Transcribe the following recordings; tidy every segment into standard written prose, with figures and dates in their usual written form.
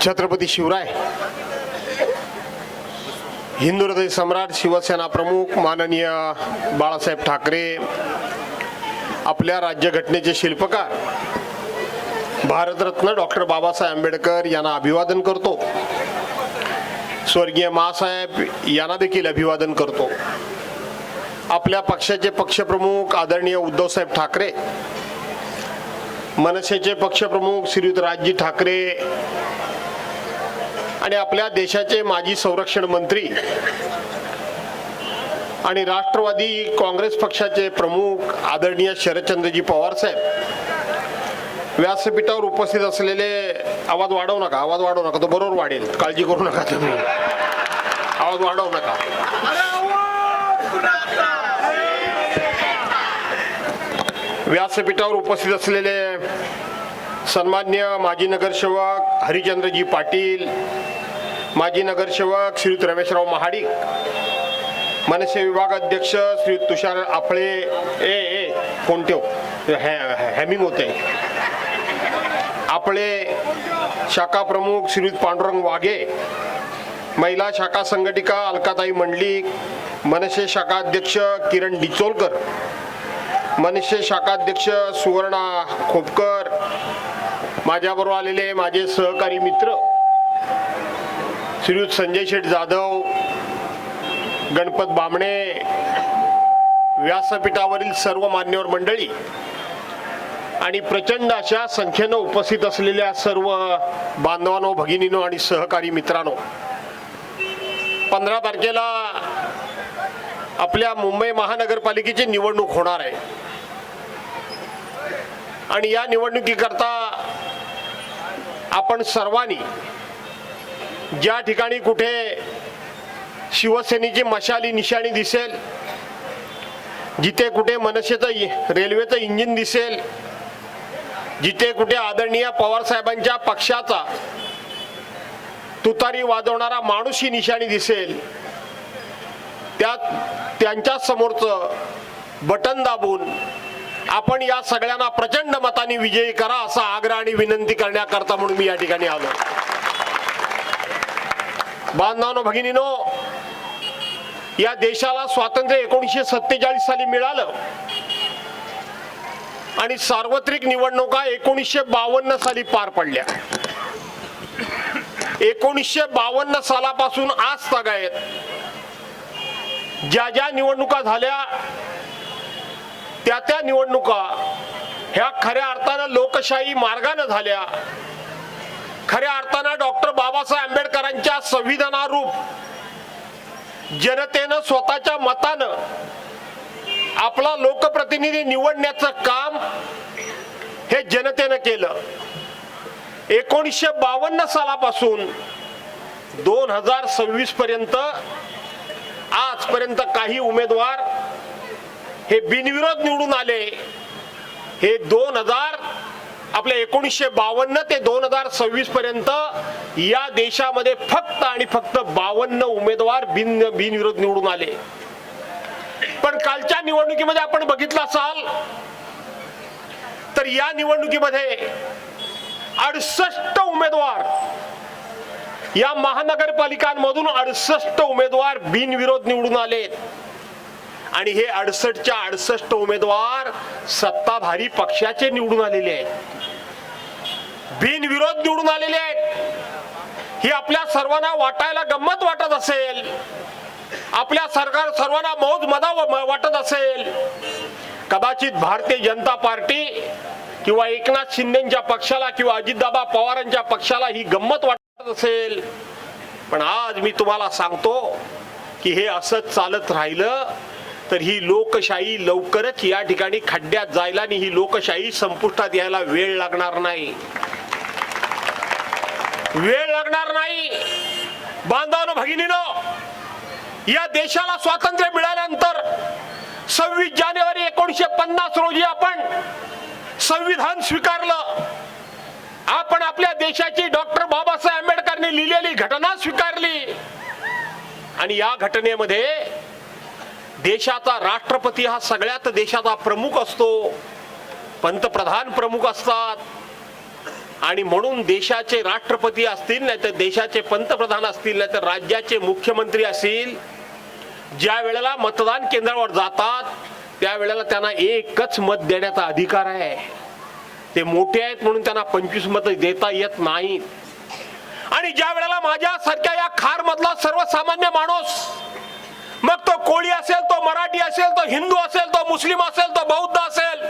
छत्रपती शिवराय, हिंदू हृदय सम्राट, शिवसेना प्रमुख माननीय बाळासाहेब ठाकरे, आपल्या राज्यघटनेचे शिल्पकार भारतरत्न डॉक्टर बाबासाहेब आंबेडकर यांना अभिवादन करतो। स्वर्गीय मासाहेब यांना देखील अभिवादन करतो। आपल्या पक्षाचे पक्षप्रमुख आदरणीय उद्धवसाहेब ठाकरे, मनसेचे पक्षप्रमुख श्रीयुत राजजी ठाकरे आणि आपल्या देशाचे माजी संरक्षण मंत्री आणि राष्ट्रवादी काँग्रेस पक्षाचे प्रमुख आदरणीय शरदचंद्रजी पवार साहेब, व्यासपीठावर उपस्थित असलेले, आवाज वाढवू नका, तो बरोबर वाढेल, काळजी करू नका तुम्ही, आवाज वाढवू नका। व्यासपीठावर उपस्थित असलेले सन्माननीय माजी नगरसेवक हरिचंद्रजी पाटील, माजी नगरसेवक श्रीयुत रमेशराव महाडिक, मनसे विभाग अध्यक्ष श्रीयुत तुषार आपळे, फोन ठेव, हॅमिंग होते, आपळे शाखा प्रमुख श्रीयुत पांडुरंग वाघे, महिला शाखा संघटिका अलकाताई मंडलिक, मनसे शाखा अध्यक्ष किरण डिचोलकर, मनसे शाखा अध्यक्ष सुवर्णा खोपकर, माझ्याबरोबर आलेले माझे सहकारी मित्र श्रीयुत संजय शेठ जाधव, गणपत बामणे, व्यासपीठावरील सर्व मान्यवर मंडळी आणि प्रचंड अशा संख्येनं उपस्थित असलेल्या सर्व बांधवांनो, भगिनींनो आणि सहकारी मित्रांनो, 15 तारखेला आपल्या मुंबई महानगरपालिकेची निवडणूक होणार आहे आणि या निवडणुकीकरता आपण सर्वांनी ज्या ठिकाणी कुठे शिवसेनेची मशाली निशाणी दिसेल, जिथे कुठे मनसेचं रेल्वेचं इंजिन दिसेल, जिथे कुठे आदरणीय पवार साहेबांच्या पक्षाचा तुतारी वाजवणारा माणूस ही निशाणी दिसेल, त्यांच्या समोरचं बटन दाबून आपण या सगळ्यांना प्रचंड मताने विजयी करा असा आग्रह आणि विनंती करण्याकरता म्हणून मी या ठिकाणी आलो। बांधवांनो, भगिनीनो, या देशाला स्वातंत्र्य 1947 साली मिळालं आणि सार्वत्रिक निवडणुका 1952 साली पार पडल्या। 1952 सालापासून आज तागायत ज्या निवडणुका झाल्या त्या निवडणुका ह्या खऱ्या अर्थानं लोकशाही मार्गाने झाल्या। खऱ्या अर्थानं डॉक्टर बाबासाहेब आंबेडकरांच्या संविधानारूप जनतेनं स्वतःच्या मतानं आपला लोकप्रतिनिधी निवडण्याचं काम हे जनतेनं केलं। 1952 सालापासून 2026 पर्यंत आजपर्यंत काही उमेदवार हे बिनविरोध निवडून आले। हे 1952 ते 2026 पर्यंत या देशामध्ये फक्त आणि फक्त 52 उमेदवार बिनविरोध निवडून आले। पण कालच्या निवडणुकीमध्ये आपण बघितलं असाल तर या निवडणुकीमध्ये 68 उमेदवार, या महानगरपालिकांमधून 68 उमेदवार बिनविरोध निवडून आलेत आणि हे 68च्या 68 उमेदवार सत्ताधारी पक्षाचे निवडून आलेले आहेत, बिनविरोध निवडून आलेले आहेत। ही आपल्या सर्वांना वाटायला गंमत वाटत असेल, आपल्या सर्वांना मौज मजा वाटत असेल, कदाचित भारतीय जनता पार्टी किंवा एकनाथ शिंदेच्या पक्षाला किंवा अजितदादा पवारांच्या पक्षाला ही गंमत वाटत असेल, पण आज मी तुम्हाला सांगतो की हे असंच चालत राहिलं तर ही लोकशाही लवकरच या ठिकाणी खड्ड्यात जायला आणि ही लोकशाही संपुष्टात यायला वेळ लागणार नाही, वेळ लागणार नाही। बांधवांनो, भगिनीनो, या देशाला स्वातंत्र्य मिळाल्यानंतर 26 जानेवारी 1950 रोजी आपण संविधान स्वीकारलं। आपण आपल्या देशाची डॉक्टर बाबासाहेब आंबेडकरांनी लिहिलेली घटना स्वीकारली आणि या घटनेमध्ये देशाचा राष्ट्रपती हा सगळ्यात देशाचा प्रमुख असतो, पंतप्रधान प्रमुख असतात, आणि म्हणून देशाचे राष्ट्रपती असतील, नाही तर देशाचे पंतप्रधान असतील, नाही तर राज्याचे मुख्यमंत्री असतील, ज्या वेळेला मतदान केंद्रावर जातात त्यावेळेला त्यांना एकच मत देण्याचा अधिकार आहे. ते मोठे आहेत म्हणून त्यांना 25 मत देता येत नाहीत. आणि ज्या वेळेला माझ्यासारख्या या खार मधला सर्वसामान्य माणूस, मग तो कोळी असेल, तो मराठी असेल, तो हिंदू असेल, तो मुस्लिम असेल, तो बौद्ध असेल,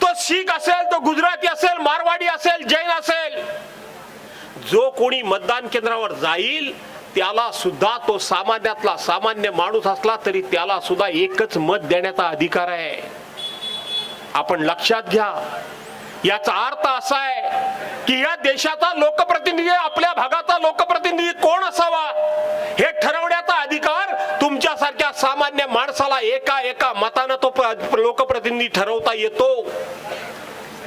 तो शीख असेल, तो गुजराती असेल, मारवाडी असेल, जैन असेल, जो कोणी मतदान केंद्रावर जाईल त्याला सुद्धा, तो सामान्यातला सामान्य माणूस असला तरी त्याला सुद्धा एकच मत देण्याचा अधिकार आहे. आपण लक्षात घ्या. याचा अर्थ असा आहे की या देशाचा लोकप्रतिनिधी, आपल्या भागाचा लोकप्रतिनिधी कोण असावा हे ठरवण्याचा अधिकार तुमच्यासारख्या सामान्य माणसाला एका मतानं तो लोकप्रतिनिधी ठरवता येतो.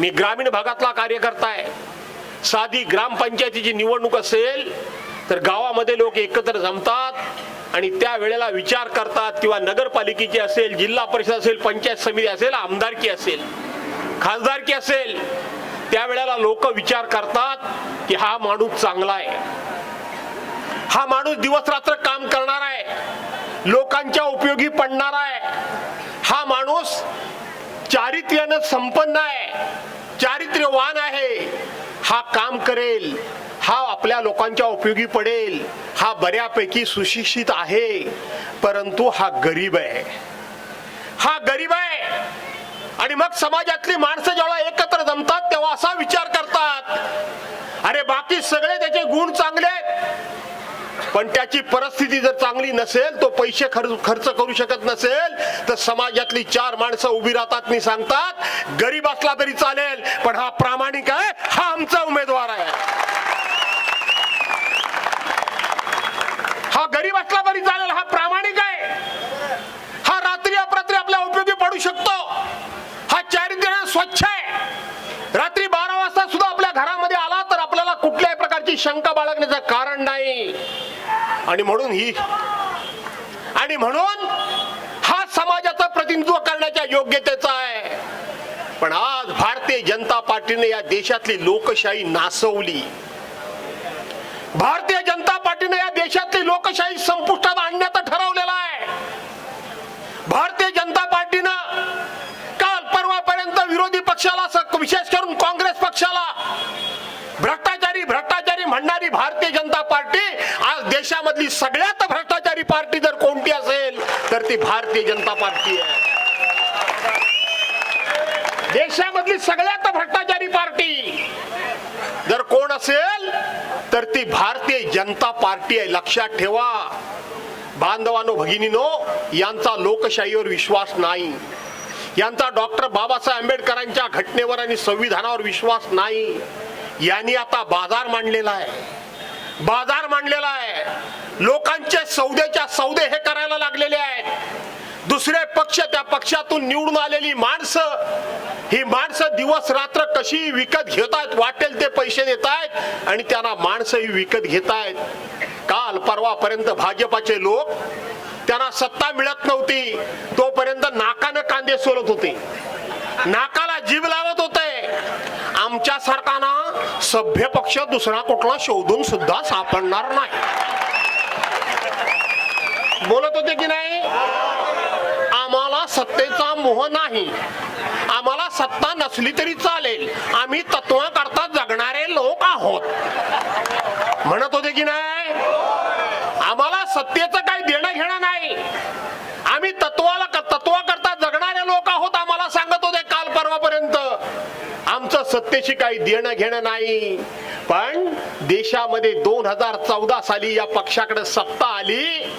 मी ग्रामीण भागातला कार्यकर्ता आहे. साधी ग्रामपंचायतीची निवडणूक असेल तर गावामध्ये लोक एकत्र जमतात आणि त्या वेळेला विचार करतात, किंवा नगरपालिकेची असेल, जिल्हा परिषद असेल, पंचायत समिती असेल, आमदारकी असेल, खासदारकी असेल, त्या वेळेला लोक विचार करतात की हा माणूस चांगला आहे, हा माणूस दिवस रात्र काम करणार आहे, लोकांच्या उपयोगी पडणार आहे, हा माणूस चारित्र्यानं संपन्न आहे, चारित्र्यवान आहे, हा काम करेल, हा आपल्या लोकांच्या उपयोगी पडेल, हा बऱ्यापैकी सुशिक्षित आहे, परंतु हा गरीब आहे, हा गरीब आहे. आणि मग समाजातली माणसं जेव्हा एकत्र जमतात तेव्हा असा विचार करतात, अरे बाकी सगळे त्याचे गुण चांगले आहेत, पण त्याची परिस्थिती जर चांगली नसेल, तो पैसे खर्च करू शकत नसेल, तर समाजातली 4 माणसं उभी राहतात आणि सांगतात, गरीब असला तरी चालेल पण हा प्रामाणिक आहे, हा आमचा उमेदवार आहे. हा गरीब असला तरी चालेल, हा प्रामाणिक आहे, हा रात्री अपरात्री आपल्या उपयोगी पडू शकतो, हा चारित्र्याने स्वच्छ आहे, रात्री 12 वाजता सुद्धा आपल्या घरामध्ये आला तर आपल्याला कुठल्याही प्रकारची शंका बाळगण्याचं कारण नाही. आणि म्हणून हा समाजाचं प्रतिनिधित्व करण्याच्या योग्यतेचा आहे. पण आज भारतीय जनता पार्टीने या देशातली लोकशाही नासवली. भारतीय जनता पार्टीने या देशातली लोकशाही संपुष्टात आणण्याचं ठरवलेलं आहे. भारतीय जनता पार्टीनं काल परवापर्यंत विरोधी पक्षाला, विशेष करून काँग्रेस पक्षाला भ्रष्टाचारी म्हणणारी भारतीय जनता पार्टी आज देशामधली सगळ्यात भ्रष्टाचारी पार्टी जर कोणती असेल तर ती भारतीय जनता पार्टी आहे. देशामधली सगळ्यात भ्रष्टाचारी पार्टी जर कोण असेल तर ती भारतीय जनता पार्टी आहे. लक्षात ठेवा बांधवांनो, भगिनीनो, यांचा लोकशाहीवर विश्वास नाही, यांचा डॉक्टर बाबासाहेब आंबेडकरांच्या घटनेवर आणि संविधानावर विश्वास नाही. यांनी आता बाजार मांडलेला आहे, बाजार मांडलेला आहे. लोकांचे सौदे हे करायला लागलेले आहेत. दुसरे पक्ष, त्या पक्षातून निवडून आलेली माणसं, ही माणसं दिवस रात्र कशी विकत घेतात, वाटेल ते पैसे देत आहेत आणि त्यांना माणसं ही विकत घेत आहेत. काल परवापर्यंत भाजपाचे लोक, त्यांना सत्ता मिळत नव्हती तोपर्यंत नाकानं कांदे सोलत होते, नाकाला जीभ लावत होते. आमच्या सरकारना सभ्य पक्ष दुसरा कुठला शोधून सुद्धा सापडणार नाही बोलत होते की नाही. आम्हाला सत्तेचा मोह नाही, आम्हाला सत्ता नसली तरी चालेल, आम्ही तत्वाकरता जगणारे लोक आहोत म्हणत होते की नाही. आम्हाला सत्तेचं काही देणं घेणं नाही, आम्ही तत्वाकरता जगणारे लोक आहोत आम्हाला सांगत होते काल परवापर्यंत. आमचं सत्तेशी काही देणं घेणं नाही. पण देशामध्ये 2014 साली या पक्षाकडे सत्ता आली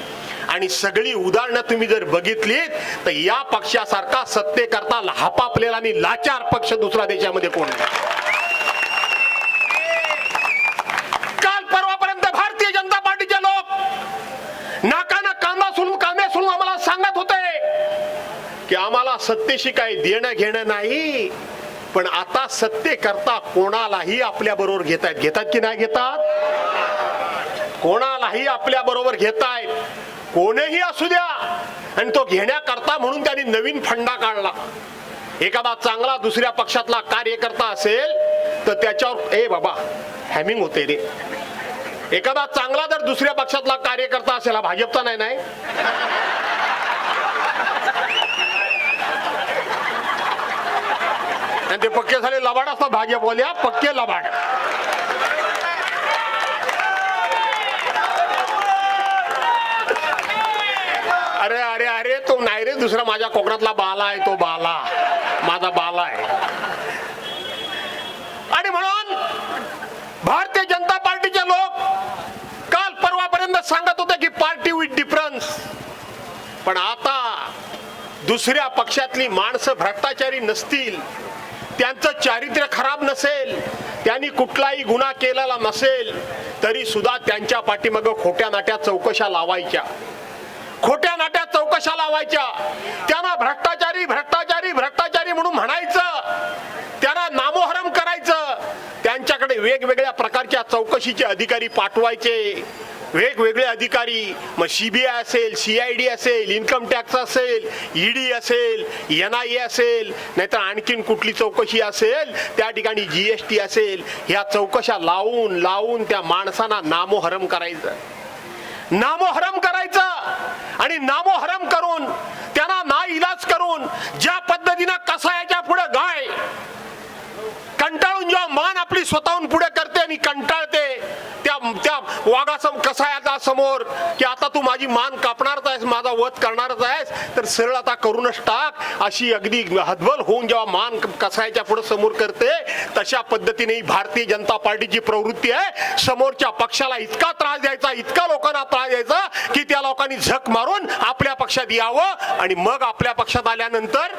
आणि सगळी उदाहरणं तुम्ही जर बघितली तर या पक्षासारखा सत्तेकरता हापापलेला आणि लाचार पक्ष दुसरा देशामध्ये कोण नाही. काल परवापर्यंत भारतीय जनता पार्टीचे लोक नाकानं कांदा सोडून आम्हाला सांगत होते की आम्हाला सत्तेशी काही देणं घेणं नाही. पण आता सत्तेकरता कोणालाही आपल्या बरोबर घेतात की नाही घेतात. कोणालाही आपल्या बरोबर घेतायत, कोणीही असू द्या. आणि तो घेण्याकरता म्हणून त्यांनी नवीन फंडा काढला. एखादा चांगला दुसऱ्या पक्षातला कार्यकर्ता असेल तर त्याच्यावर ए बाबा हॅमिंग होते रे. एखादा चांगला जर दुसऱ्या पक्षातला कार्यकर्ता असेल, हा भाजपचा नाही नाही आणि ते पक्के झाले लबाड असतात भाजपवाल्या, पक्के लबाड. अरे अरे अरे तो नाही रे दुसरा, माझ्या कोकणातला बाला आहे, तो बाला माझा बाला आहे. आणि म्हणून भारतीय जनता पार्टीचे लोक काल परवापर्यंत सांगत होते की पार्टी विथ डिफरन्स, पण आता दुसऱ्या पक्षातली माणसं भ्रष्टाचारी नसतील, त्यांचं चारित्र्य खराब नसेल, त्यांनी कुठलाही गुन्हा केलेला नसेल, तरी सुद्धा त्यांच्या पाठीमागं खोट्या नाट्या चौकशा लावायच्या, खोट्या नाट्या चौकशा लावायच्या. त्यांना भ्रष्टाचारी भ्रष्टाचारी भ्रष्टाचारी म्हणून म्हणायचं, त्यांना नामोहरम करायचं, त्यांच्याकडे वेगवेगळ्या प्रकारच्या चौकशीचे अधिकारी पाठवायचे, वेगवेगळे अधिकारी. मग सीबीआय असेल, CID असेल, इन्कम टॅक्स असेल, ED असेल, NIA असेल, नाहीतर आणखीन कुठली चौकशी असेल, त्या ठिकाणी GST असेल, ह्या चौकशा लावून लावून त्या माणसांना नामोहरम करायचं, नामोहरम करायचं. आणि नामोहरम करून त्यांना नाइलाज करून ज्या पद्धतीनं कसायाच्या पुढे गाय कंटाळून जेव्हा मान आपली स्वतःहून पुढे करते आणि कंटाळते त्या वाघासम कसायाचा समोर की आता तू माझी मान कापणारच आहेस, माझा वध करणारच आहेस, तर सरळ आता करूनच टाक, अशी अगदी हतबल होऊन जेव्हा मान कसायाच्या पुढे समोर करते, तशा पद्धतीने भारतीय जनता पार्टीची प्रवृत्ती आहे. समोरच्या पक्षाला इतका त्रास द्यायचा, इतका लोकांना त्रास द्यायचा की त्या लोकांनी झक मारून आपल्या पक्षात यावं. आणि मग आपल्या पक्षात आल्यानंतर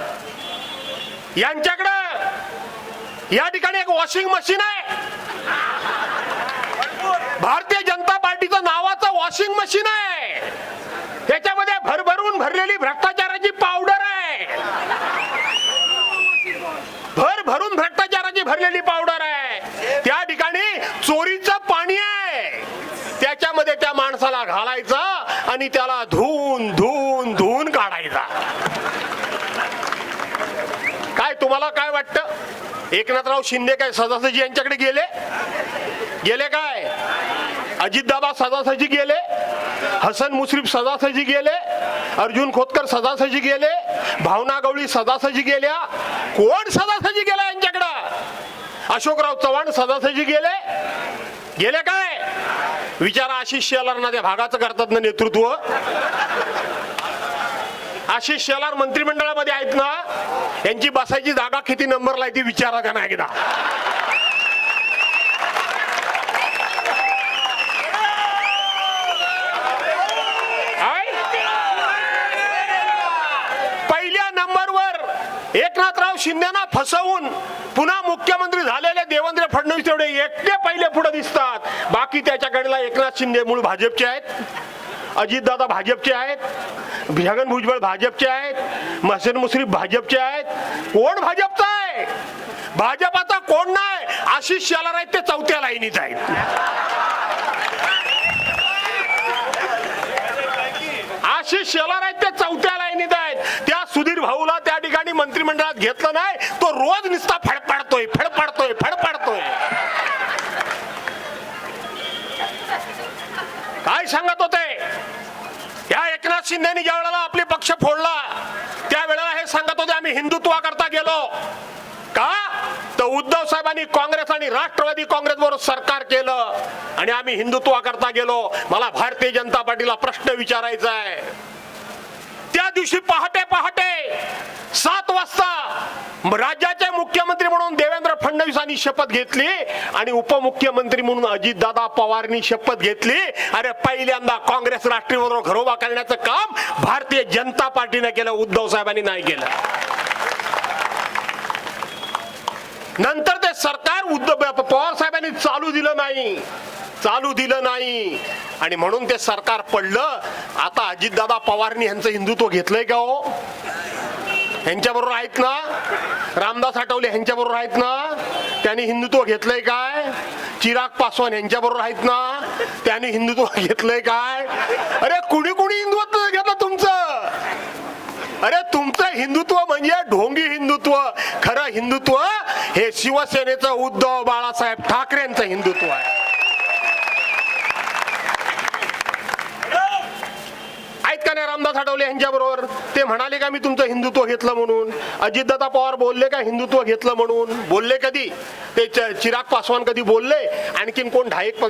यांच्याकडे या ठिकाणी एक वॉशिंग मशीन आहे, भारतीय जनता पार्टीचं नावाचं वॉशिंग मशीन आहे, त्याच्यामध्ये भरभरून भरलेली भ्रष्टाचाराची पावडर आहे, भरभरून भ्रष्टाचाराची भरलेली पावडर आहे. त्या ठिकाणी चोरीचं पाणी आहे, त्याच्यामध्ये त्या माणसाला घालायचं आणि त्याला धुवून धुवून धुवून काढायचा. काय तुम्हाला काय वाटतं? एकनाथराव शिंदे काय सदासजी यांच्याकडे गेले गेले काय? अजितदादा सदासजी गेले, हसन मुश्रीफ सदासजी गेले, अर्जुन खोतकर सदासजी गेले, भावना गवळी सदासजी गेल्या, कोण सदासजी गेला यांच्याकडं? अशोकराव चव्हाण सदासजी गेले गेले काय? विचारा आशिष शेलारना, त्या भागाचं करतात ना नेतृत्व. आशिष शेलार मंत्रिमंडळामध्ये आहेत ना, यांची बसायची जागा किती नंबरला आहे ती विचारा त्यांना एकदा. पहिल्या नंबरवर एकनाथराव शिंदेना फसवून पुन्हा मुख्यमंत्री झालेले देवेंद्र फडणवीस तेवढे एकटे पहिले पुढे दिसतात. बाकी त्याच्याकडेला एकनाथ शिंदे मूळ भाजपचे आहेत, अजितदादा भाजपचे आहेत, छगन भुजबळ भाजपचे आहेत, हसन मुश्रीफ भाजपचे आहेत. कोण भाजपचा आहे? भाजपाचा कोण नाही. आशिष शेलार आहेत ते चौथ्या लाईनीत आहेत. आशिष शेलार आहेत ते चौथ्या लाईनीत आहेत. त्या सुधीर भाऊला त्या ठिकाणी मंत्रिमंडळात घेतलं नाही, तो रोज नुसता फडफडतोय फडफडतोय फडफडतोय. काय सांगत होते? या एकनाथ शिंदेनी ज्या वेळेला आपले पक्ष फोडला त्यावेळेला हे सांगत होते आम्ही हिंदुत्वाकरता गेलो. का? तर उद्धव साहेबांनी काँग्रेस आणि राष्ट्रवादी काँग्रेस बरोबर सरकार केलं आणि आम्ही हिंदुत्वाकरता गेलो. मला भारतीय जनता पार्टीला प्रश्न विचारायचा आहे. त्या दिवशी पहाटे पहाटे 7 वाजता राज्याचे मुख्यमंत्री म्हणून देवेंद्र फडणवीसांनी शपथ घेतली आणि उपमुख्यमंत्री म्हणून अजितदादा पवारांनी शपथ घेतली. अरे पहिल्यांदा काँग्रेस राष्ट्रवादीवर घरोबा करण्याचं काम भारतीय जनता पार्टीने केलं, उद्धव साहेबांनी नाही केलं. नंतर ते सरकार उद्धव पवार साहेबांनी चालू दिलं नाही आणि म्हणून ते सरकार पडलं. आता अजितदादा पवारांनी यांचं हिंदुत्व घेतलंय का हो? ह्यांच्या बरोबर आहेत ना? रामदास आठवले ह्यांच्या बरोबर आहेत ना? त्यांनी हिंदुत्व घेतलंय काय? चिराग पासवान यांच्या बरोबर आहेत ना? त्यांनी हिंदुत्व घेतलंय काय? अरे कुणी हिंदुत्व घेतलं तुमचं? अरे तुमचं हिंदुत्व म्हणजे ढोंगी हिंदुत्व. खरं हिंदुत्व हे शिवसेनेचं उद्धव बाळासाहेब ठाकरेंचं हिंदुत्व आहे. आहेत का नाही रामदास आठवले यांच्या बरोबर? ते म्हणाले का मी तुमचं हिंदुत्व घेतलं म्हणून? अजितदादा पवार बोलले का हिंदुत्व घेतलं म्हणून? बोलले कधी? ते चिराग पासवान कधी बोलले? आणखीन कोण ढाईक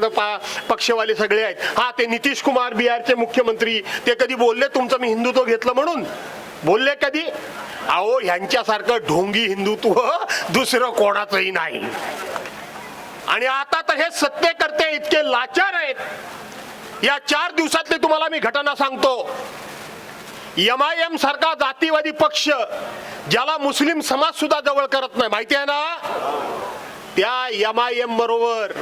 पक्षवाले सगळे आहेत. हा, ते नितीश कुमार बिहारचे मुख्यमंत्री, ते कधी बोलले तुमचं मी हिंदुत्व घेतलं म्हणून? बोलले कधी? अहो, ह्यांच्यासारखं ढोंगी हिंदुत्व दुसरं कोणाचंही नाही. आणि आता तर हे सत्तेकर्ते इतके लाचार आहेत. या 4 दिवसातली तुम्हाला मी घटना सांगतो. MIM सारखा जातीवादी पक्ष, ज्याला मुस्लिम समाज सुद्धा जवळ करत नाही, माहिती आहे ना, त्या MIM बरोबर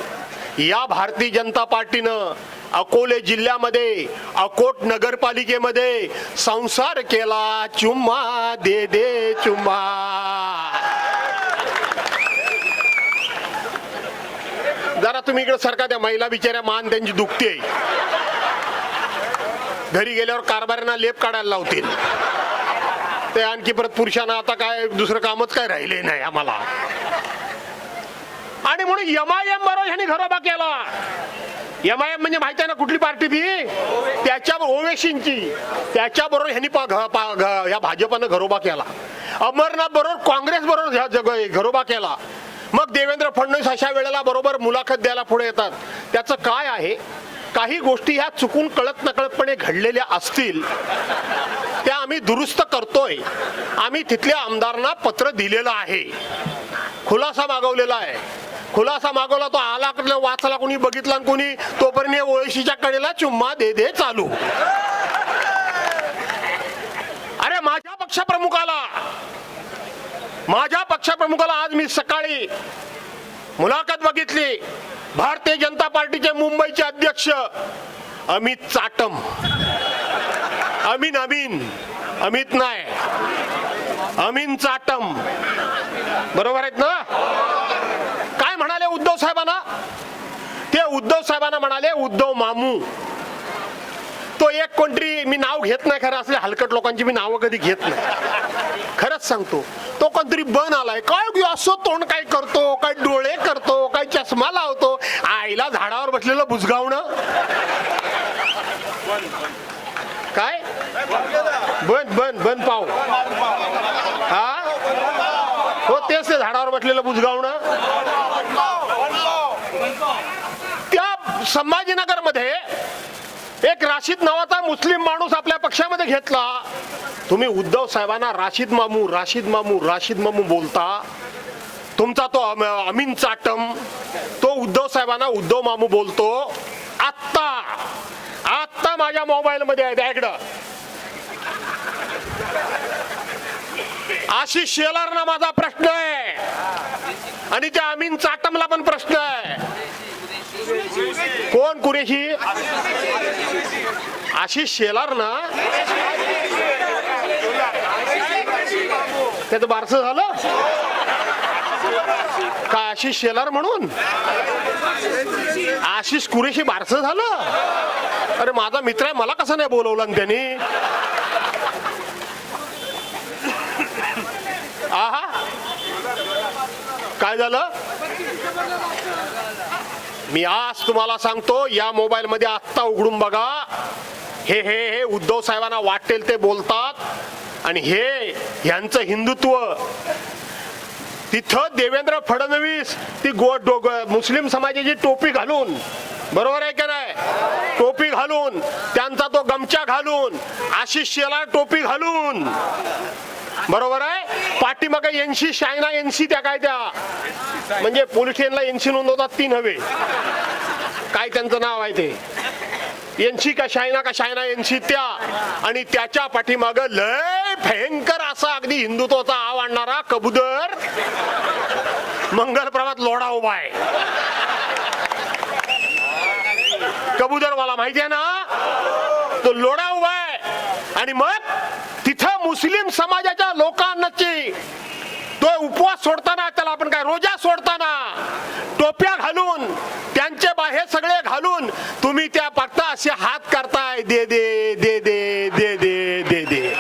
या भारतीय जनता पार्टीनं अकोले जिल्ह्यामध्ये अकोट नगरपालिकेमध्ये संसार केला. चुम्मा दे दे चुम्मा. जरा तुम्ही इकडे सरका, त्या महिला बिचाऱ्या मान त्यांची दुखते. घरी गेल्यावर कारभाऱ्यांना लेप काढायला लावतील ते. आणखी परत पुरुषांना आता काय दुसरं कामच काय राहिले नाही आम्हाला. आणि म्हणून MIM बरोबर ह्यांनी घरोबा केला. MIM म्हणजे माहिती आहे ना कुठली पार्टी ती? त्याच्याबरोबर ओवेसींची. त्याच्याबरोबर ह्यांनी या भाजपनं घरोबा केला. अमरनाथ बरोबर काँग्रेस बरोबर घरोबा केला. मग देवेंद्र फडणवीस अशा वेळेला बरोबर मुलाखत द्यायला पुढे येतात. त्याचं काय आहे? काही गोष्टी ह्या चुकून कळत नकळतपणे घडलेल्या असतील, त्या आम्ही दुरुस्त करतोय. आम्ही तिथल्या आमदारांना पत्र दिलेलं आहे, खुलासा मागवलेला आहे. खुलासा मागवला, तो आला, वाचला, कोणी बघितला, कोणी तोपर्यंत ओळशीच्या कडेला चुम्मा दे दे चालू. अरे माझ्या पक्षप्रमुखाला आज मी सकाळी मुलाखत बघितली. भारतीय जनता पार्टीचे मुंबईचे अध्यक्ष अमित चाटम, अमित नाही, अमीन चाटम, बरोबर आहेत ना? काय म्हणाले उद्धव साहेबांना? ते उद्धव साहेबांना म्हणाले उद्धव मामू. तो एक कोणतरी, मी नाव घेत नाही खरं, असले हलकट लोकांची मी नावं कधी घेत नाही, खरंच सांगतो. तो कोणतरी बन आलाय, काय असं तोंड काय करतो, काय डोळे करतो, काय चष्मा लावतो, आईला झाडावर बसलेलं बुजगावणं काय बन पाव. हा, हो तेच ते झाडावर बसलेलं बुजगावणं. त्या संभाजीनगर मध्ये एक राशीद नावाचा मुस्लिम माणूस आपल्या पक्षामध्ये घेतला. तुम्ही उद्धव साहेबांना राशीद मामू बोलता. तुमचा तो अमीन चाटम, तो उद्धव साहेबांना उद्धव मामू बोलतो. आत्ता माझ्या मोबाईल मध्ये आहे, इकडं आशिष शेलारना माझा प्रश्न आहे आणि त्या अमीन चाटमला पण प्रश्न आहे. कोण कुरेशी? आशिष शेलार ना? त्याचं बारसं झालं का? आशिष शेलार म्हणून आशिष कुरेशी बारसं झालं? अरे माझा मित्र आहे, मला कसं नाही बोलवलं त्यांनी? आहा, काय झालं? मी आज तुम्हाला सांगतो, या मोबाईल मध्ये आत्ता उघडून बघा. हे उद्धव साहेबांना वाटेल ते बोलतात आणि ह्यांचं हिंदुत्व. तिथं देवेंद्र फडणवीस ती मुस्लिम समाजाची टोपी घालून, बरोबर आहे का नाही, टोपी घालून, त्यांचा तो गमछा घालून, आशिष शेलार टोपी घालून, बरोबर आहे, पाठीमागे एनसी शायना एनसी, त्या काय त्या म्हणजे पोलीस स्टेशनला एनसी नोंदवतात 3 हवे, काय त्यांचं नाव आहे ते, एनसी का शायना एनसी त्या. आणि त्याच्या पाठीमाग लय भयंकर असा अगदी हिंदुत्वाचा आव आणणारा कबूतर मंगल प्रभात लोढा उभा आहे. कबूतर मला माहिती आहे ना, तो लोढा उभा आहे. आणि मग तिथं मुस्लिम समाजाच्या लोकांची तो उपवास सोडताना, त्याला आपण काय रोजा सोडताना टोप्या घालून, त्यांचे बाहे सगळे घालून तुम्ही त्या फक्त असे हात करताय, दे दे दे दे दे दे दे दे.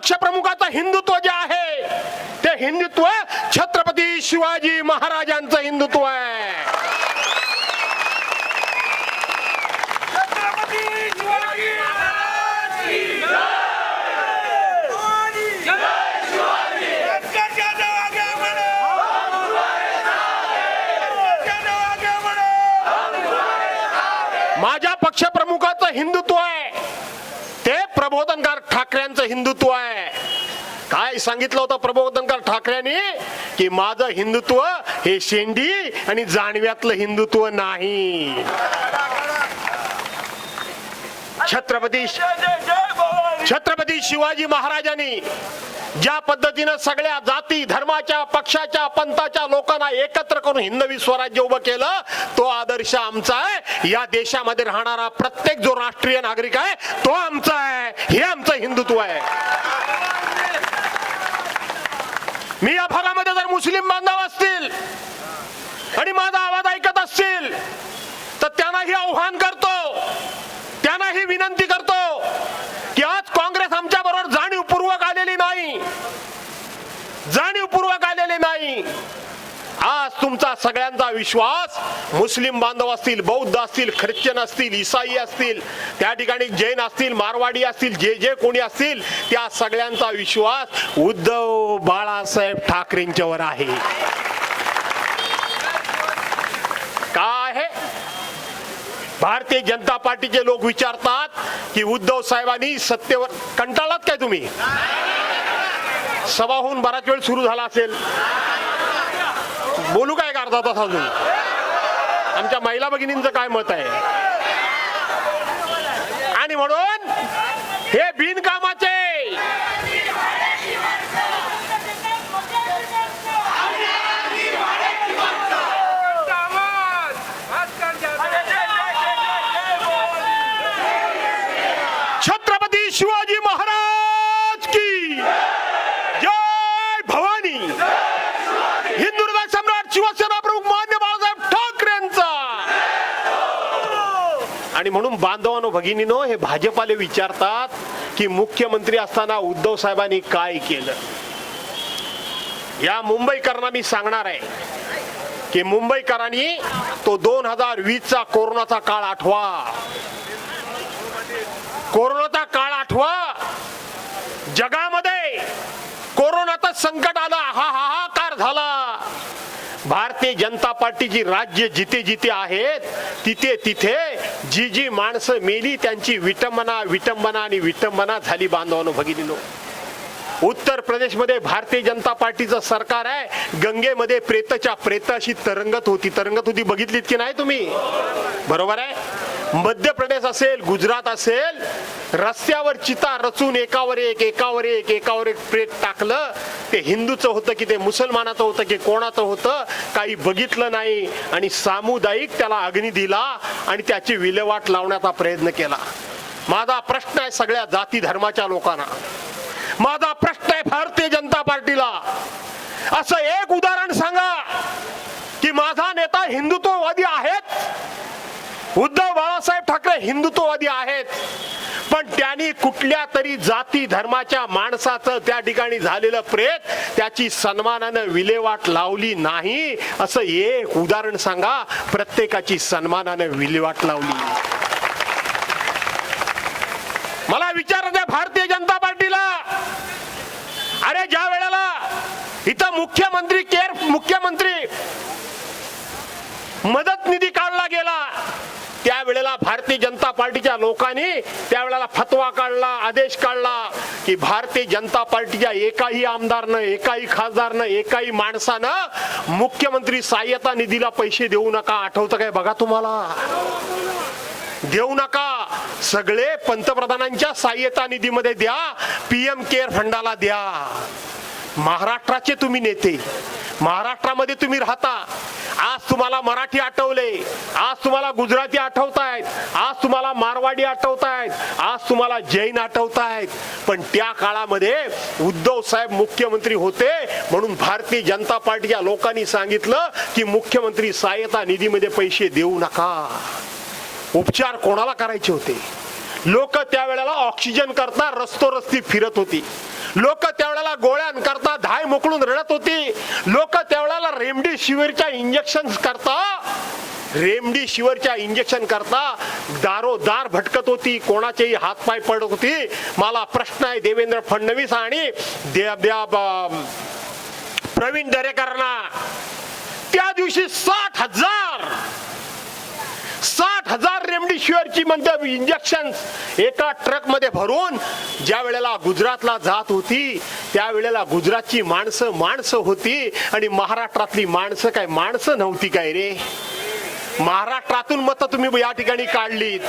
पक्षप्रमुखाचं हिंदुत्व जे आहे ते हिंदुत्व छत्रपती शिवाजी महाराजांचं हिंदुत्व आहे. माझ्या पक्षप्रमुखाचं हिंदुत्व आहे ते प्रबोधनकार ठाकरेंचं हिंदुत्व आहे. काय सांगितलं होतं प्रबोधनकार ठाकरेंनी की माझं हिंदुत्व हे शेंडी आणि जानव्यातलं हिंदुत्व नाही. छत्रपती शिवाजी महाराजांनी ज्या पद्धतीनं सगळ्या जाती धर्माच्या पक्षाच्या पंथाच्या लोकांना एकत्र करून हिंदवी स्वराज्य उभं केलं तो आदर्श आमचा आहे. या देशामध्ये राहणारा प्रत्येक जो राष्ट्रीय नागरिक आहे तो आमचा आहे. हे आमचं हिंदुत्व आहे. मी या भागामध्ये जर मुस्लिम बांधव असतील आणि माझा आवाज ऐकत असतील तर त्यांनाही आव्हान करतो, त्यांनाही विनंती करतो की आज काँग्रेस आमच्या बरोबर जाणीवपूर्वक आलेली नाही, जाणीवपूर्वक आलेली नाही. आज तुमचा सगळ्यांचा विश्वास मुस्लिम बांधव असतील, बौद्ध असतील, ख्रिश्चन असतील, ईसाई असतील, त्या ठिकाणी जैन असतील, मारवाडी असतील, जे जे कोणी असतील त्या सगळ्यांचा विश्वास उद्धव बाळासाहेब ठाकरेंच्यावर आहे. काय आहे? भारतीय जनता पार्टीचे लोक विचारतात की उद्धव साहेबांनी सत्तेवर कंटाळलात काय तुम्ही? सभा होऊन बराच वेळ सुरू झाला असेल, बोलू काय अर्धा तास अजून? आमच्या महिला भगिनींचं काय मत आहे? आणि म्हणून हे बिनकामाचे छत्रपती शिवाजी महाराज की जय भवानी. हिंदू हृदय सम्राट शिवसेना प्रमुख मान्य बाळासाहेब ठाकरेंचा. आणि म्हणून बांधवांनो भगिनीनो हे भाजपाले विचारतात की मुख्यमंत्री असताना उद्धव साहेबांनी काय केलं. या मुंबईकरांना मी सांगणार आहे की मुंबईकरांनी तो 2020चा कोरोनाचा काळ आठवा. कोरोनाचा काळ आठवा. जगामध्ये कोरोनाचं संकट आलं, हाहाकार झाला. भारतीय जनता पार्टीची राज्य जिथे जिथे आहेत तिथे तिथे जी जी माणसं मेली त्यांची विटंबना आणि विटंबना झाली. बांधवांनो भगिनीनो, उत्तर प्रदेशमध्ये भारतीय जनता पार्टीचं सरकार आहे. गंगेमध्ये प्रेतच्या प्रेत अशी तरंगत होती, बघितलीत की नाही तुम्ही? बरोबर आहे. मध्य प्रदेश असेल, गुजरात असेल, रस्त्यावर चिता रचून एकावर एक प्रेत टाकलं. ते हिंदूचं होतं की ते मुसलमानाचं होतं की कोणाचं होतं काही बघितलं नाही आणि सामुदायिक त्याला अग्नी दिला आणि त्याची विल्हेवाट लावण्याचा प्रयत्न केला. माझा प्रश्न आहे सगळ्या जाती धर्माच्या लोकांना, माझा प्रश्न आहे भारतीय जनता पार्टीला, असं एक उदाहरण सांगा की माझा नेता हिंदुत्ववादी आहेत. उद्धव बाळासाहेब ठाकरे हिंदुत्ववादी आहेत, पण त्यांनी कुठल्या तरी जाती धर्माच्या माणसाचं त्या ठिकाणी झालेलं प्रेत त्याची सन्मानानं विल्हेवाट लावली नाही. असं एक उदाहरण सांगा प्रत्येकाची सन्मानानं विल्हेवाट लावली. मला विचार द्या भारतीय जनता पार्टीला, अरे ज्या वेळेला इथं मुख्यमंत्री मदत निधी काढला गेला त्यावेळेला भारतीय जनता पार्टीच्या लोकांनी त्यावेळेला फतवा काढला, आदेश काढला की भारतीय जनता पार्टीच्या एकाही आमदारनं, एकाही खासदारनं, एकाही माणसानं मुख्यमंत्री सहाय्यता निधीला पैसे देऊ नका. आठवतं काय बघा तुम्हाला? देऊ नका. सगळे पंतप्रधानांच्या सहाय्यता निधीमध्ये द्या, पीएम केअर फंडाला द्या. महाराष्ट्राचे तुम्ही नेते, महाराष्ट्रामध्ये तुम्ही राहता. आज तुम्हाला मराठी आठवले, आज तुम्हाला गुजराती आठवतायत, आज तुम्हाला मारवाडी आठवतायत, आज तुम्हाला जैन आठवतायत. पण त्या काळामध्ये उद्धव साहेब मुख्यमंत्री होते म्हणून भारतीय जनता पार्टीच्या लोकांनी सांगितलं की मुख्यमंत्री सहाय्यता निधीमध्ये पैसे देऊ नका. उपचार कोणाला करायचे होते? लोक त्यावेळेला ऑक्सिजन करता रस्तोरस्ती फिरत होती. लोक त्यावेळेला गोळ्यांकरता धाय मोकळून रडत होती. लोक त्यावेळेला रेमडेसिवीरच्या इंजेक्शन करता दारोदार भटकत होती. कोणाचेही हातपाय पडत होती. मला प्रश्न आहे देवेंद्र फडणवीस आणि प्रवीण दरेकरांना, त्या दिवशी 60,000 रेमडेसिवीरची म्हणजे इंजेक्शन एका ट्रक मध्ये भरून ज्या वेळेला गुजरातला जात होती त्यावेळेला गुजरातची माणसं होती आणि महाराष्ट्रातली माणसं काय माणसं नव्हती काय रे? महाराष्ट्रातून मत तुम्ही या ठिकाणी काढलीत.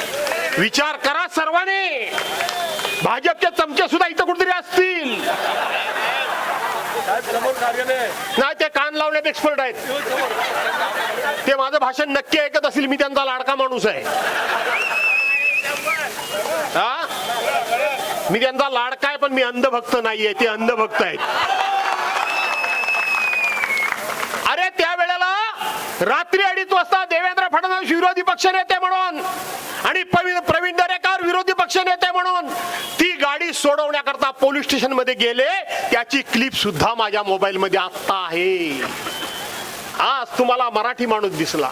विचार करा सर्वांनी. भाजपचे चमचे सुद्धा इथं कुठेतरी असतील. नाही, ते कान लावण्यात एक्सपर्ट आहेत. ते माझं भाषण नक्की ऐकत असतील. मी त्यांचा लाडका माणूस आहे. मी त्यांचा लाडका आहे, पण मी अंधभक्त नाहीये. ते अंधभक्त आहेत. अरे त्यावेळेला रात्री 2:30 वाजता देवेंद्र फडणवीस विरोधी पक्षनेते म्हणून आणि प्रवीण दरेकर विरोधी पक्षनेते म्हणून ती गाडी सोडवण्याकरता पोलीस स्टेशन मध्ये गेले. त्याची क्लिप सुद्धा माझ्या मोबाईल मध्ये आता आहे. आज तुम्हाला मराठी माणूस दिसला,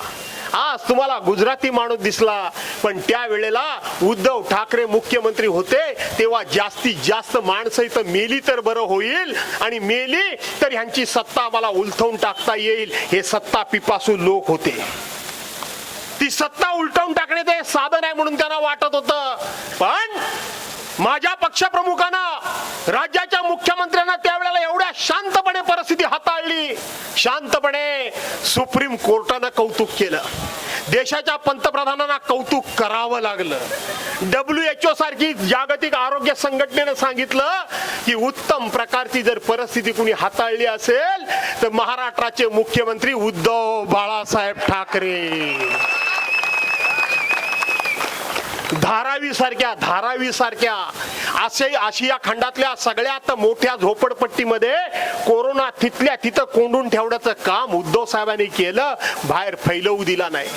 आज तुम्हाला गुजराती माणूस दिसला, पण त्या वेळेला उद्धव ठाकरे मुख्यमंत्री होते तेव्हा जास्तीत जास्त माणसं इथं मेली तर बरं होईल, आणि मेली तर ह्यांची सत्ता मला उलथवून टाकता येईल हे सत्ता पिपासू लोक होते. ती सत्ता उलटवून टाकण्याचं साधन आहे म्हणून त्यांना वाटत होतं. पण माझ्या पक्षप्रमुखांना, राज्याच्या मुख्यमंत्र्यांना त्यावेळेला एवढ्या शांतपणे परिस्थिती हाताळली. शांतपणे सुप्रीम कोर्टानं कौतुक केलं. देशाच्या पंतप्रधानांना कौतुक करावं लागलं. WHO सारखी जागतिक आरोग्य संघटनेनं सांगितलं की उत्तम प्रकारची जर परिस्थिती कुणी हाताळली असेल तर महाराष्ट्राचे मुख्यमंत्री उद्धव बाळासाहेब ठाकरे. धारावी सारख्या आशिया खंडातल्या सगळ्यात मोठ्या झोपडपट्टीमध्ये कोरोना तिथल्या तिथं कोंडून ठेवण्याचं काम उद्धव साहेबांनी केलं. बाहेर फैलवू दिला नाही.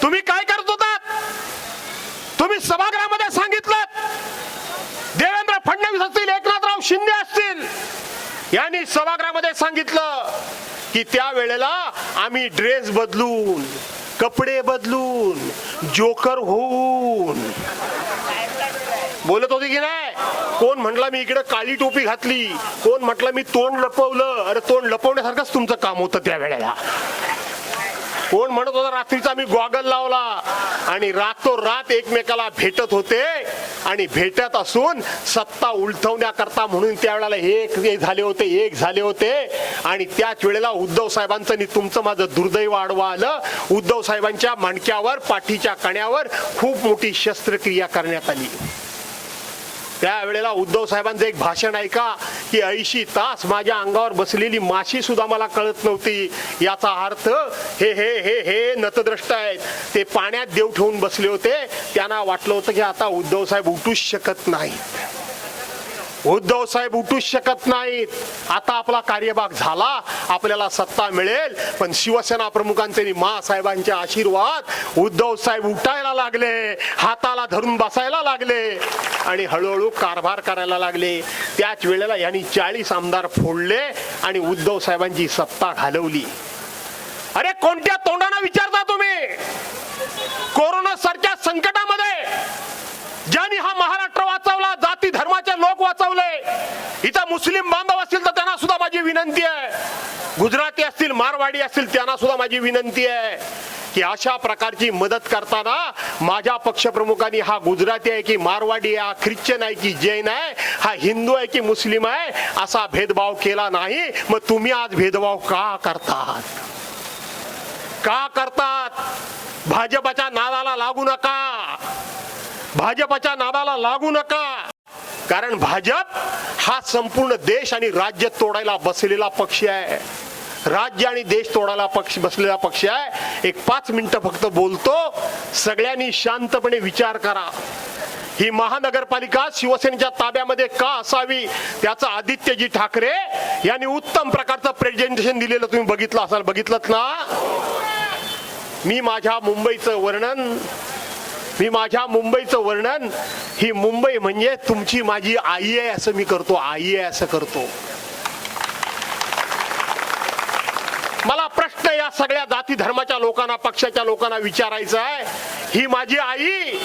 तुम्ही काय करत होतात? तुम्ही सभागृहामध्ये सांगितलं, देवेंद्र फडणवीस असतील, एकनाथराव शिंदे असतील, यांनी सभागृहामध्ये सांगितलं की त्या वेळेला आम्ही ड्रेस बदलून, कपडे बदलून, जोकर होऊन बोलत होती की नाही? कोण म्हटलं मी इकडे काळी टोपी घातली, कोण म्हटलं मी तोंड लपवलं. अरे तोंड लपवण्यासारखंच तुमचं काम होतं त्या वेळेला. कोण म्हणत होता रात्रीचा मी गॉगल लावला, आणि रातोरात एकमेकाला भेटत होते, आणि भेटत असून सत्ता उलथवण्याकरता म्हणून त्यावेळेला एक झाले होते. आणि त्याच वेळेला उद्धव साहेबांचं आणि तुमचं माझं दुर्दैव आडवा आलं. उद्धव साहेबांच्या मणक्यावर, पाठीच्या कण्यावर खूप मोठी शस्त्रक्रिया करण्यात आली. त्यावेळेला उद्धव साहेबांचं एक भाषण ऐका की 80 तास माझ्या अंगावर बसलेली माशी सुद्धा मला कळत नव्हती. याचा अर्थ हे नतद्रष्ट आहेत. ते पाण्यात देव ठेवून बसले होते. त्यांना वाटलं होतं की आता उद्धव साहेब उठूच शकत नाहीत. उद्धव साहेब उठूच शकत नाहीत. आता आपला कार्यभाग झाला, आपल्याला सत्ता मिळेल. पण शिवसेना प्रमुखांचे महासाहेबांचे आशीर्वाद उद्धव साहेब उठायला लागले, हाताला धरून बसायला लागले आणि हळूहळू कारभार करायला लागले. त्याच वेळेला यांनी 40 आमदार फोडले आणि उद्धव साहेबांची सत्ता घालवली. अरे कोणत्या तोंडाने विचारता तुम्ही? कोरोना सारख्या संकटामध्ये ज्यांनी हा महाराष्ट्र वाचवला, जाती धर्माचे लोक वाचवले. इथं मुस्लिम बांधव असतील तर त्यांना सुद्धा माझी विनंती आहे, गुजराती असतील, मारवाडी असतील, त्यांना सुद्धा माझी विनंती आहे की अशा प्रकारची मदत करताना माझ्या पक्षप्रमुखांनी हा गुजराती आहे की मारवाडी आहे, हा ख्रिश्चन आहे की जैन आहे, हा हिंदू आहे की मुस्लिम आहे, असा भेदभाव केला नाही. मग तुम्ही आज भेदभाव का करतात? भाजपच्या नादाला लागू नका. भाजपच्या नादाला लागू नका. कारण भाजप हा संपूर्ण देश आणि राज्य तोडायला बसलेला पक्ष आहे. राज्य आणि देश तोडायला बसलेला पक्ष आहे. एक 5 मिनिटं फक्त बोलतो. सगळ्यांनी शांतपणे विचार करा. ही महानगरपालिका शिवसेनेच्या ताब्यामध्ये का असावी? त्याचं आदित्यजी ठाकरे यांनी उत्तम प्रकारचं प्रेझेंटेशन दिलेलं तुम्ही बघितलं असाल. बघितलं ना? मी माझ्या मुंबईचं वर्णन मी माझ्या मुंबईचं वर्णन, ही मुंबई म्हणजे तुमची माझी आई आहे असं मी करतो, आई आहे असं करतो. मला प्रश्न या सगळ्या जाती धर्माच्या लोकांना, पक्षाच्या लोकांना विचारायचा आहे, ही माझी आई.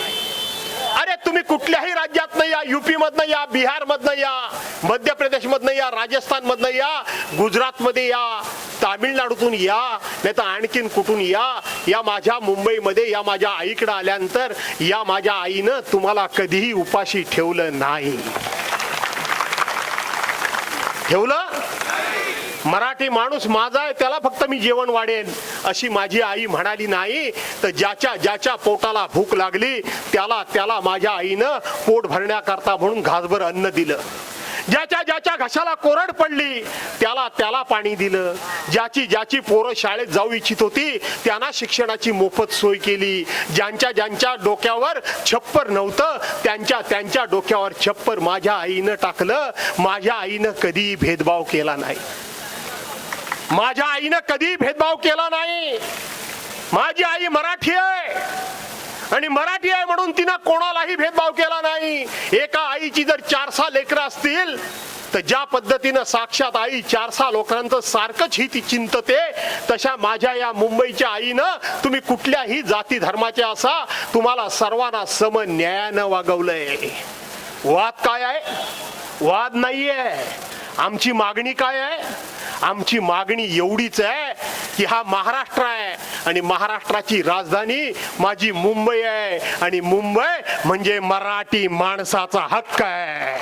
अरे तुम्ही कुठल्याही राज्यातनं या, युपी मधनं या, बिहार मधनं या, मध्य प्रदेश मधनं या, राजस्थान मधनं या, गुजरात मध्ये या, तामिळनाडूतून या, नाही तर आणखीन कुठून या, या माझ्या मुंबईमध्ये या माझ्या आईकडे आल्यानंतर या माझ्या आईनं तुम्हाला कधीही उपाशी ठेवलं नाही. ठेवलं? मराठी माणूस माझा आहे, त्याला फक्त मी जेवण वाढेन अशी माझी आई म्हणाली नाही. तर ज्याच्या ज्याच्या पोटाला भूक लागली त्याला त्याला माझ्या आईनं पोट भरण्याकरता म्हणून घासभर अन्न दिलं. ज्याच्या ज्याच्या घशाला कोरड पडली त्याला त्याला पाणी दिलं. ज्याची ज्याची पोरं शाळेत जाऊ इच्छित होती त्यांना शिक्षणाची मोफत सोय केली. ज्यांच्या ज्यांच्या डोक्यावर छप्पर नव्हतं त्यांच्या त्यांच्या डोक्यावर छप्पर माझ्या आईनं टाकलं. माझ्या आईनं कधीही भेदभाव केला नाही. माझ्या आईनं कधी भेदभाव केला नाही. माझी आई मराठी आहे आणि मराठी आहे म्हणून तिनं कोणालाही भेदभाव केला नाही. एका आईची जर 4-6 लेकरं असतील तर ज्या पद्धतीनं साक्षात आई 4-6 लोकांचं सारखंच ही ती चिंतते, तशा माझ्या या मुंबईच्या आईनं तुम्ही कुठल्याही जाती धर्माचे असा तुम्हाला सर्वांना सम न्यायानं वागवलंय. वाद काय आहे? वाद नाहीये. आमची मागणी काय आहे? आमची मागणी एवढीच आहे की हा महाराष्ट्र आहे आणि महाराष्ट्राची राजधानी माझी मुंबई आहे आणि मुंबई म्हणजे मराठी माणसाचा हक्क आहे.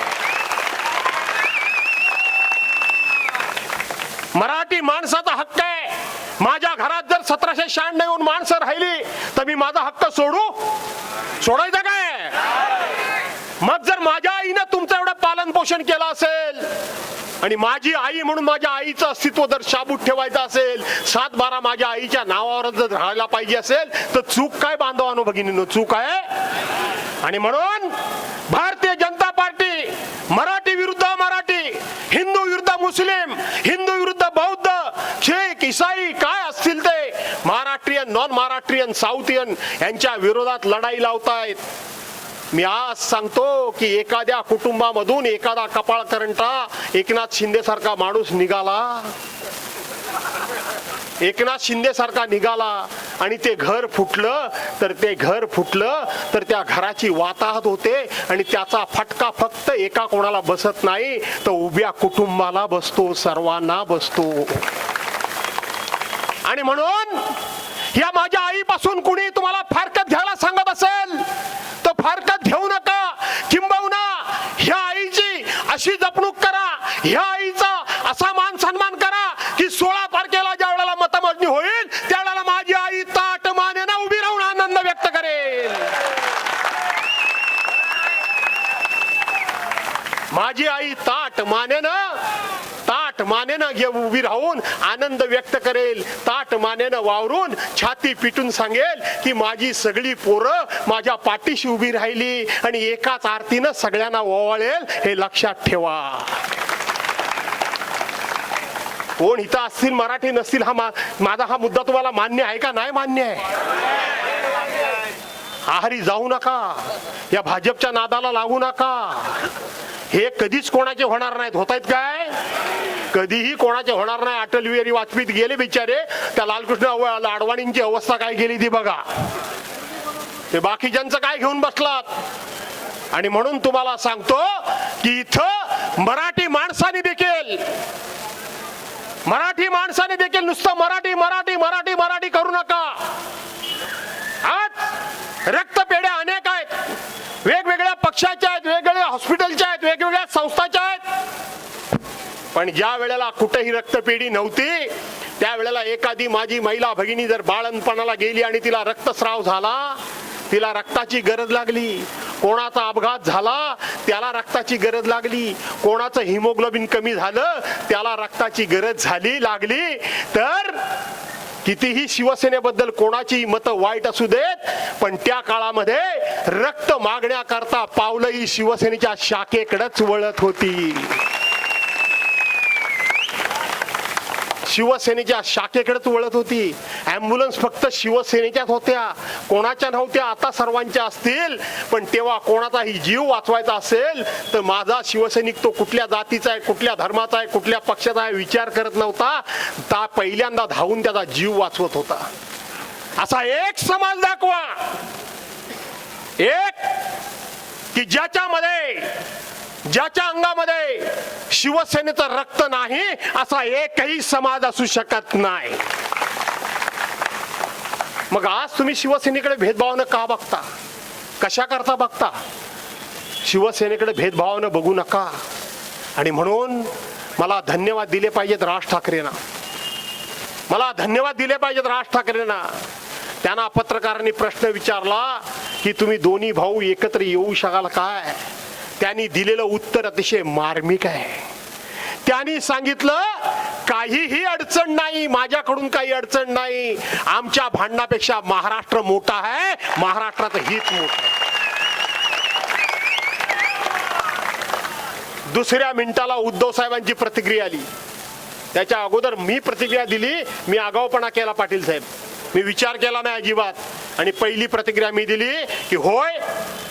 मराठी माणसाचा हक्क आहे. माझ्या घरात जर 1796 माणसं राहिली तर मी माझा हक्क सोडायचा काय? मग जर माझ्या आईनं तुमचं एवढं पालन पोषण केलं असेल आणि माझी आई म्हणून माझ्या आईचं अस्तित्व जर शाबूत ठेवायचं असेल, 7-12 माझ्या आईच्या नावावर जर राहायला पाहिजे असेल तर चूक काय बांधवानो भगिनीनो? चूक आहे. आणि म्हणून भारतीय जनता पार्टी मराठी विरुद्ध मराठी, हिंदू विरुद्ध मुस्लिम, हिंदू विरुद्ध बौद्ध, शीख, ईसाई काय असतील ते, महाराष्ट्रीयन, नॉन महाराष्ट्रीयन, साऊथियन यांच्या विरोधात लढाई लावतायत. मी आज सांगतो की एखाद्या कुटुंबामधून एखादा कपाळकरंटा एकनाथ शिंदे सारखा माणूस निघाला, एकनाथ शिंदे सारखा निघाला आणि ते घर फुटलं तर त्या घराची वाताहत होते आणि त्याचा फटका फक्त एका कोणाला बसत नाही तर उभ्या कुटुंबाला बसतो, सर्वांना बसतो. आणि म्हणून या माझ्या आईपासून कुणी तुम्हाला फारकत घ्यायला सांगत असेल तर फारकत घेऊ नका. किंबहुना ह्या आईची अशी जपणूक करा, ह्या आईचा असा मान सन्मान करा की 16 तारखेला ज्या वेळेला मतमोजणी होईल त्यावेळेला माझी आई ताट मानेनं उभी राहून आनंद व्यक्त करेल. माझी आई ताट मानेनं उभी राहून आनंद व्यक्त करेल. ताट मानेनं वावरून छाती पिटून सांगेल की माझी सगळी पोरं माझ्या पाठीशी उभी राहिली आणि एकाच आरतीनं सगळ्यांना ओवाळेल. हे लक्षात ठेवा. कोण इथं असतील मराठी नसतील, माझा हा मुद्दा तुम्हाला मान्य आहे का? नाही मान्य आहे. आहारी जाऊ नका, या भाजपच्या नादाला लागू नका. हे कधीच कोणाचे होणार नाहीत. होतायत काय? कधीही कोणाचे होणार नाही. अटल बिहारी वाजपेयी गेले बिचारे, त्या लालकृष्ण अडवाणींची अवस्था काय गेली ती बघा. ते बाकीच्यांचं काय घेऊन बसलात. आणि म्हणून तुम्हाला सांगतो की इथं मराठी माणसाने देखील नुसतं मराठी मराठी मराठी मराठी करू नका. आज रक्तपेढ्या अनेक आहेत, वेगवेगळ्या पक्षाच्या आहेत, वेगवेगळ्या हॉस्पिटलच्या आहेत, वेगवेगळ्या संस्थाच्या आहेत. पण ज्या वेळेला कुठेही रक्तपेढी नव्हती त्यावेळेला एखादी माझी महिला भगिनी जर बाळंतपणाला गेली आणि तिला रक्तस्राव झाला, तिला रक्ताची गरज लागली, कोणाचा अपघात झाला त्याला रक्ताची गरज लागली, कोणाचं हिमोग्लोबिन कमी झालं त्याला रक्ताची गरज लागली, तर कितीही शिवसेनेबद्दल कोणाची मतं वाईट असू देत पण त्या काळामध्ये रक्त मागण्याकरता पावलं ही शिवसेनेच्या शाखेकडेच वळत होती. शिवसेनेच्या शाखेकडेच वळत होती. ॲम्ब्युलन्स फक्त शिवसेनेच्याच होत्या, कोणाच्या नव्हत्या. आता सर्वांच्या असतील. पण तेव्हा कोणाचाही जीव वाचवायचा असेल तर माझा शिवसैनिक तो कुठल्या जातीचा आहे, कुठल्या धर्माचा आहे, कुठल्या पक्षाचा आहे विचार करत नव्हता. ता पहिल्यांदा धावून त्याचा जीव वाचवत होता. असा एक समाज दाखवा, एक की ज्याच्या अंगामध्ये शिवसेनेचं रक्त नाही असा एकही समाज असू शकत नाही. मग आज तुम्ही शिवसेनेकडे भेदभावानं का बघता, कशा करता बघता? शिवसेनेकडे भेदभावानं बघू नका. आणि म्हणून मला धन्यवाद दिले पाहिजेत राज ठाकरेंना, मला धन्यवाद दिले पाहिजेत राज ठाकरेंना. त्यांना पत्रकारांनी प्रश्न विचारला की तुम्ही दोन्ही भाऊ एकत्र येऊ शकाल काय? त्यांनी दिलेलं उत्तर अतिशय मार्मिक आहे. त्यांनी सांगितलं काहीही अडचण नाही, माझ्याकडून काही अडचण नाही. आमच्या भांडणापेक्षा महाराष्ट्र मोठा आहे, महाराष्ट्राचं हित मोठं. दुसऱ्या मिनिटाला उद्धव साहेबांची प्रतिक्रिया आली. त्याच्या अगोदर मी प्रतिक्रिया दिली. मी आगाऊपणा केला पाटील साहेब, मी विचार केला नाही अजिबात. आणि पहिली प्रतिक्रिया मी दिली की होय,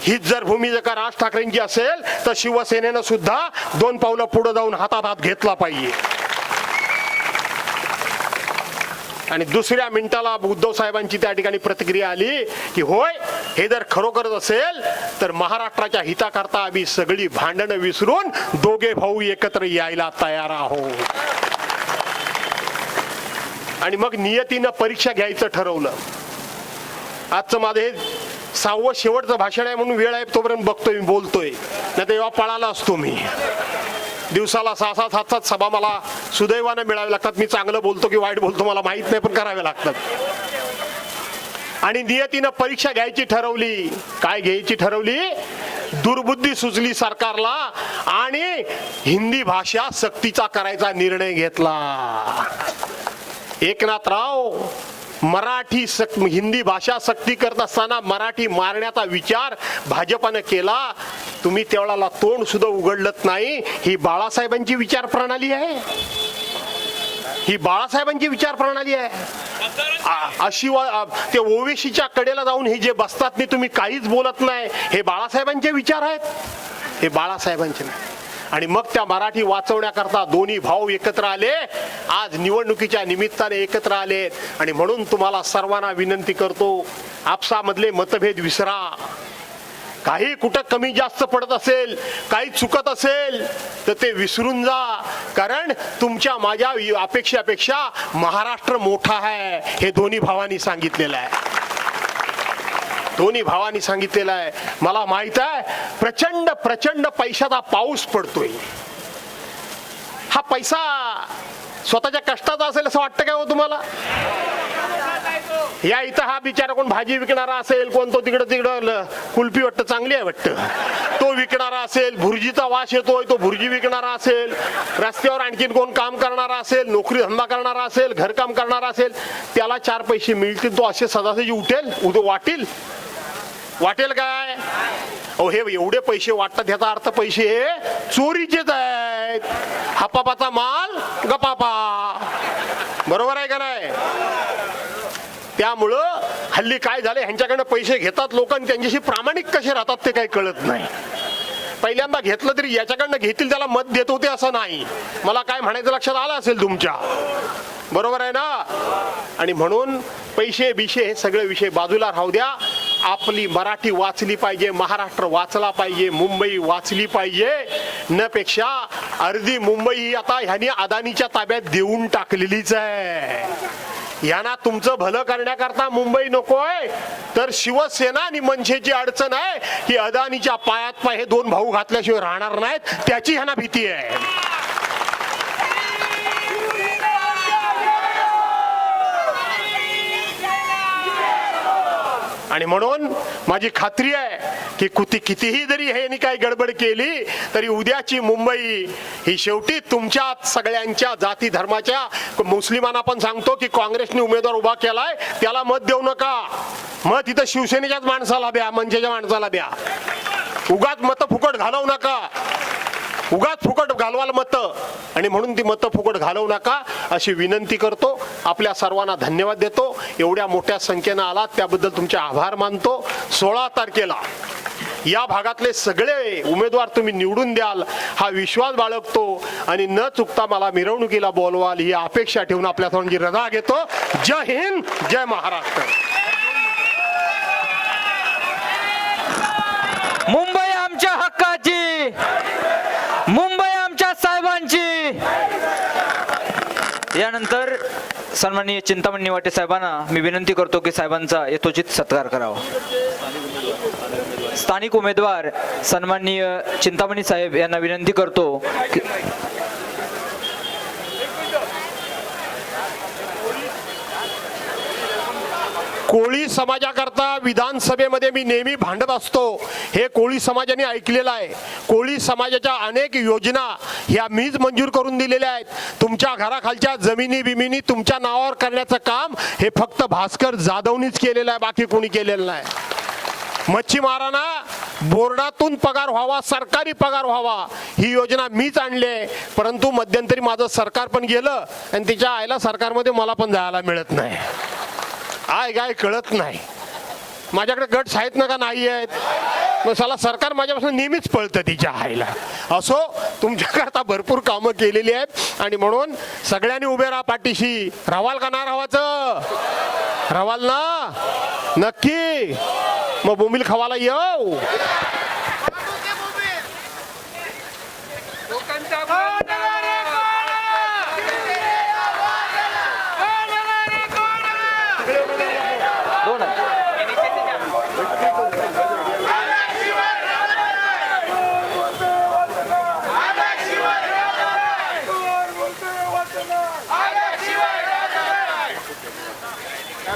हीच जर भूमी जर का राज ठाकरेंची असेल तर शिवसेनेनं सुद्धा 2 पावलं पुढे जाऊन हातात हात घेतला पाहिजे. आणि दुसऱ्या मिनिटाला उद्धव साहेबांची त्या ठिकाणी प्रतिक्रिया आली की होय, हे जर खरोखरच असेल तर महाराष्ट्राच्या हिताकरता आम्ही सगळी भांडणं विसरून दोघे भाऊ एकत्र यायला तयार आहोत. आणि मग नियतीनं परीक्षा घ्यायचं ठरवलं. आजचं माझं हे 6वं शेवटचं भाषण आहे म्हणून वेळ आहे तोपर्यंत बघतोय, मी बोलतोय, नाही तेव्हा पळाला असतो मी. दिवसाला 6-6, 7-7 सभा मला सुदैवानं मिळाव्या लागतात. मी चांगलं बोलतो की वाईट बोलतो मला माहित नाही, पण कराव्या लागतात. आणि नियतीनं परीक्षा घ्यायची ठरवली. काय घ्यायची ठरवली? दुर्बुद्धी सुचली सरकारला आणि हिंदी भाषा सक्तीचा करायचा निर्णय घेतला. एकनाथराव, मराठी हिंदी भाषा सक्ती करत असताना मराठी मारण्याचा विचार भाजपानं केला. तुम्ही तेवढ्याला तोंड सुद्धा उघडलत नाही. ही बाळासाहेबांची विचार प्रणाली आहे, ही बाळासाहेबांची विचार प्रणाली आहे. अशी ते ओवेशीच्या कडेला जाऊन हे जे बसतात नाही, तुम्ही काहीच बोलत नाही, हे बाळासाहेबांचे विचार आहेत, हे बाळासाहेबांचे नाही. आणि मग त्या मराठी वाचवण्याकरता दोन्ही भाऊ एकत्र आले. आज निवडणुकीच्या निमित्ताने एकत्र आले. आणि म्हणून तुम्हाला सर्वांना विनंती करतो, आपसामधले मतभेद विसरा. काही कुठं कमी जास्त पडत असेल, काही चुकत असेल तर ते विसरून जा. कारण तुमच्या माझ्या अपेक्षेपेक्षा महाराष्ट्र मोठा आहे, हे दोन्ही भावांनी सांगितलेलं आहे. दोन्ही भावांनी सांगितलेलं आहे. मला माहित आहे प्रचंड प्रचंड पैशाचा पाऊस पडतोय. हा पैसा स्वतःच्या कष्टाचा असेल असं वाटतं काय हो तुम्हाला? या इथं हा बिचारा कोण भाजी विकणारा असेल, कोण तो तिकडं कुल्फी वाटतं चांगली आहे वाटतं, तो विकणारा असेल, भुर्जीचा वास येतोय तो भुर्जी विकणारा असेल, रस्त्यावर आणखीन कोण काम करणारा असेल, नोकरी धंदा करणारा असेल, घरकाम करणारा असेल, त्याला 4 पैसे मिळतील, तो असे सदासजी उठेल, वाटेल काय? अहो हे एवढे पैसे वाटतात, याचा अर्थ पैसे हे चोरीचेच आहेत. हापापाचा माल गपापा, बरोबर आहे का नाही? त्यामुळं हल्ली काय झाले, ह्यांच्याकडनं पैसे घेतात लोक आणि त्यांच्याशी प्रामाणिक कसे राहतात ते काही कळत नाही. पहिल्यांदा घेतलं तरी याच्याकडनं घेतील त्याला मत देत होते असं नाही. मला काय म्हणायचं लक्षात आलं असेल तुमच्या, बरोबर आहे ना? आणि म्हणून पैसे बिशे हे सगळे विषय बाजूला राहू द्या. आपली मराठी वाचली पाहिजे, महाराष्ट्र वाचला पाहिजे, मुंबई वाचली पाहिजे. न पेक्षा अर्धी मुंबई ही आता ह्यांनी अदानीच्या ताब्यात देऊन टाकलेलीच आहे. यांना तुमचं भलं करण्याकरता मुंबई नकोय, तर शिवसेना आणि मनसेची अडचण आहे की अदानीच्या पायात पाय हे 2 भाऊ घातल्याशिवाय राहणार नाहीत, त्याची ह्यांना भीती आहे. आणि म्हणून माझी खात्री आहे की कितीही जरी ह्यांनी काही गडबड केली तरी उद्याची मुंबई ही शेवटी तुमच्या सगळ्यांच्या जाती धर्माच्या. मुस्लिमांना पण सांगतो की काँग्रेसने उमेदवार उभा केलाय त्याला मत देऊ नका, मत तिथं शिवसेनेच्याच माणसाला द्या, मनसेच्या माणसाला द्या. उगाच मत फुकट घालवू नका. उगाच फुकट घालवाल मतं, आणि म्हणून ती मतं फुकट घालवू नका अशी विनंती करतो. आपल्या सर्वांना धन्यवाद देतो. एवढ्या मोठ्या संख्येनं आलात त्याबद्दल तुमचे आभार मानतो. 16 तारखेला या भागातले सगळे उमेदवार तुम्ही निवडून द्याल हा विश्वास बाळगतो, आणि न चुकता मला मिरवणुकीला बोलवाल ही अपेक्षा ठेवून आपल्या सर्वांची रजा घेतो. जय हिंद, जय महाराष्ट्र. मुंबई आमच्या हक्काची, मुंबई आमच्या साहेबांची. यानंतर सन्माननीय चिंतामणी नेवाटे साहेबांना मी विनंती करतो की साहेबांचा यथोचित सत्कार करावा. स्थानिक उमेदवार सन्माननीय चिंतामणी साहेब यांना विनंती करतो की कोळी समाजाकरता विधानसभेमध्ये मी नेहमी भांडत असतो. हे कोळी समाजाने ऐकलेलं आहे. कोळी समाजाच्या अनेक योजना ह्या मीच मंजूर करून दिलेल्या आहेत. तुमच्या घराखालच्या जमिनी बिमिनी तुमच्या नावावर करण्याचं काम हे फक्त भास्कर जाधवनीच केलेलं आहे, बाकी कोणी केलेलं नाही. मच्छीमारांना बोर्डातून पगार व्हावा, सरकारी पगार व्हावा ही योजना मीच आणली आहे. परंतु मध्यंतरी माझं सरकार पण गेलं आणि तिच्या आईला सरकारमध्ये मला पण जायला मिळत नाही. आय गाय कळत नाही. माझ्याकडे गट्स आहेत ना का नाही आहेत. मग साला सरकार माझ्यापासून नेहमीच पळतं तिच्या आईला. असो, तुमच्याकरता भरपूर कामं केलेली आहेत आणि म्हणून सगळ्यांनी उभे राहा पाठीशी. रावाल का ना रावाचं? रावाल ना नक्की. मग बोंबील खवाला येऊ.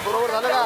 बरोबर झालं का?